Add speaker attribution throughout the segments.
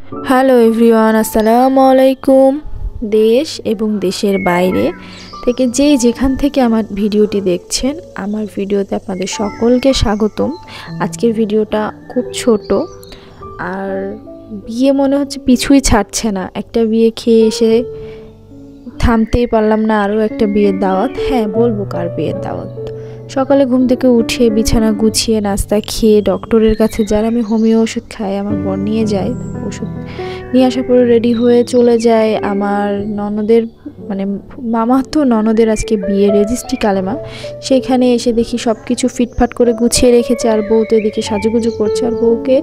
Speaker 1: Hello everyone, আসসালামু আলাইকুম। দেশ এবং দেশের বাইরে থেকে যেখান থেকে আমার ভিডিওটি দেখছেন, আমার ভিডিওতে আপনাদের সকলকে স্বাগতম। আজকের ভিডিওটা খুব ছোট, আর বিয়ে মনে হচ্ছে পিছুই ছাড়ছে না। একটা বিয়ে খেয়ে এসে থামতেই পারলাম না, আরও একটা বিয়ের দাওয়াত। হ্যাঁ, বলবো কার বিয়ের দাওয়াত। সকালে ঘুম থেকে উঠে বিছানা গুছিয়ে নাস্তা খেয়ে ডক্টরের কাছে যার আমি হোমিও ওষুধ খাই, আমার বর নিয়ে যায়। ওষুধ নিয়ে আসার পরে রেডি হয়ে চলে যায় আমার ননদের, মানে মামাতো ননদের আজকে বিয়ে, রেজিস্ট্রি কালেমা। সেখানে এসে দেখি সব কিছু ফিটফাট করে গুছিয়ে রেখেছে, আর বউ তো এদিকে সাজুগুজু করছে। আর বউকে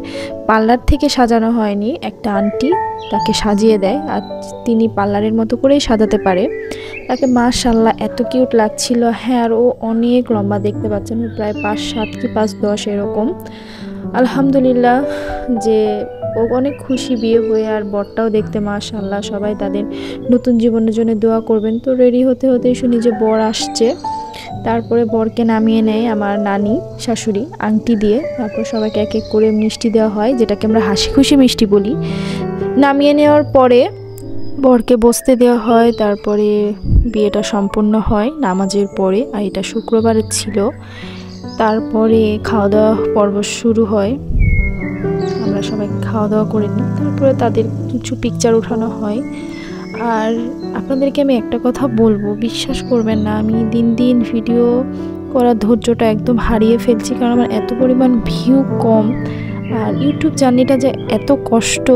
Speaker 1: পার্লার থেকে সাজানো হয়নি, একটা আন্টি তাকে সাজিয়ে দেয়, আর তিনি পার্লারের মতো করেই সাজাতে পারে তাকে। মাশাআল্লাহ এত কিউট লাগছিল। হ্যাঁ, আর ও অনেক লম্বা, দেখতে পাচ্ছেন প্রায় 5'7" কি 5'10" এরকম। আলহামদুলিল্লাহ যে ও অনেক খুশি বিয়ে হয়ে, আর বরটাও দেখতে মাশাআল্লাহ। সবাই তাদের নতুন জীবনের জন্য দোয়া করবেন। তো রেডি হতে হতে শুনি যে বর আসছে। তারপরে বরকে নামিয়ে নেয় আমার নানি শাশুড়ি আংটি দিয়ে। তারপর সবাইকে এক এক করে মিষ্টি দেওয়া হয়, যেটাকে আমরা হাসি খুশি মিষ্টি বলি। নামিয়ে নেওয়ার পরে বরকে বসতে দেওয়া হয়। তারপরে বিয়েটা সম্পূর্ণ হয় নামাজের পরে, আর এটা শুক্রবারের ছিল। তারপরে খাওয়া দাওয়া পর্ব শুরু হয়, আমরা সবাই খাওয়া দাওয়া করে নিই। তারপরে তাদের কিছু পিকচার ওঠানো হয়। আর আপনাদেরকে আমি একটা কথা বলবো, বিশ্বাস করবেন না, আমি দিন দিন ভিডিও করার ধৈর্যটা একদম হারিয়ে ফেলছি, কারণ আমার এত পরিমাণ ভিউ কম। আর ইউটিউব জার্নিটা যে এত কষ্ট,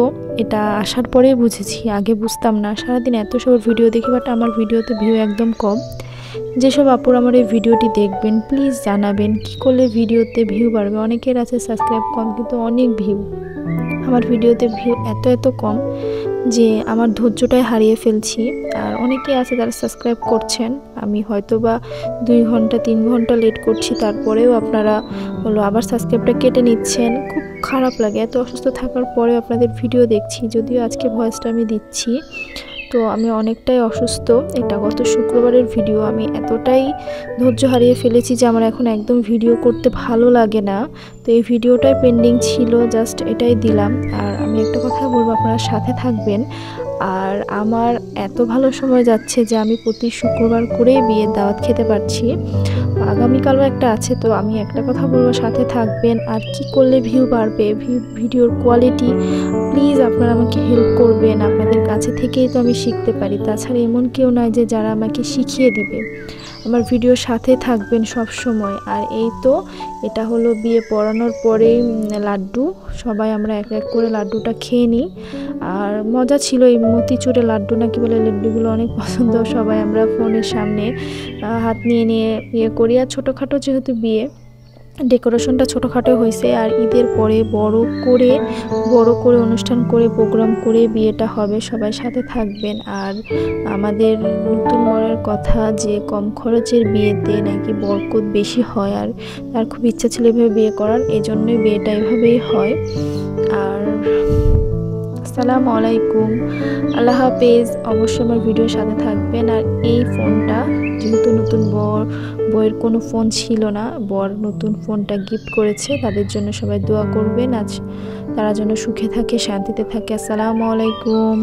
Speaker 1: এটা আসার পরেই বুঝেছি, আগে বুঝতাম না। সারাদিন এত সব ভিডিও দেখি, বাট আমার ভিডিওতে ভিউ একদম কম। যেসব আপুর আমার এই ভিডিওটি দেখবেন, প্লিজ জানাবেন কি করলে ভিডিওতে ভিউ বাড়বে। অনেকের আছে সাবস্ক্রাইব কম, কিন্তু অনেক ভিউ। আমার ভিডিওতে ভিউ এত কম যে আমার ধৈর্যটাই হারিয়ে ফেলছি। আর অনেকে আছে যারা সাবস্ক্রাইব করছেন, আমি হয়তো বা 2 ঘন্টা 3 ঘন্টা লেট করছি, তারপরেও আপনারা আবার সাবস্ক্রাইবটা কেটে নিচ্ছেন। খুব খারাপ লাগে। এত অসুস্থ থাকার পরেও আপনাদের ভিডিও দেখছি, যদিও আজকে ভয়েসটা আমি দিচ্ছি, তো আমি অনেকটাই অসুস্থ। এটা গত শুক্রবারের ভিডিও। আমি এতটাই ধৈর্য হারিয়ে ফেলেছি যে আমার এখন একদম ভিডিও করতে ভালো লাগে না। তো এই ভিডিওটাই পেন্ডিং ছিল, জাস্ট এটাই দিলাম। আর আমি একটা কথা বলবো, আপনারা সাথে থাকবেন। আর আমার এত ভালো সময় যাচ্ছে যে আমি প্রতি শুক্রবার করেই বিয়ের দাওয়াত খেতে পারছি। আগামীকালও একটা আছে। তো আমি একটা কথা বলবো, সাথে থাকবেন। আর কি করলে ভিউ বাড়বে, ভিডিওর কোয়ালিটি, প্লিজ আপনারা আমাকে হেল্প করবেন। আপনাদের কাছে থেকেই তো আমি শিখতে পারি, তাছাড়া এমন কেউ নয় যে যারা আমাকে শিখিয়ে দিবে। আমার ভিডিওর সাথে থাকবেন সব সময়। আর এই তো এটা হলো বিয়ে পড়ানোর পরেই লাড্ডু, সবাই আমরা এক এক করে লাড্ডুটা খেয়ে নিই। আর মজা ছিল, এই মতিচুরের লাড্ডু নাকি বলে, লাড্ডুগুলো অনেক পছন্দ। সবাই আমরা ফোনের সামনে হাত নিয়ে ইয়ে করি। আর ছোটোখাটো যেহেতু বিয়ে, ডেকোরেশনটা ছোটোখাটো হয়েছে। আর ঈদের পরে বড় করে অনুষ্ঠান করে প্রোগ্রাম করে বিয়েটা হবে। সবাই সাথে থাকবেন। আর আমাদের নতুন বরের কথা যে কম খরচের বিয়েতে নাকি বরকত বেশি হয়, আর তার খুব ইচ্ছা ছিল এভাবে বিয়ে করার, এই জন্যই বিয়েটা এভাবেই হয়। আর আসসালামু আলাইকুম, আল্লাহ হাফেজ। অবশ্যই আমার ভিডিওর সাথে থাকবেন। আর এই ফোনটা যেহেতু নতুন বইয়ের কোনো ফোন ছিল না, বর নতুন ফোনটা গিফট করেছে, তাদের জন্য সবাই দোয়া করবেন, আজ তারা যেন সুখে থাকে, শান্তিতে থাকে। আসসালামু আলাইকুম।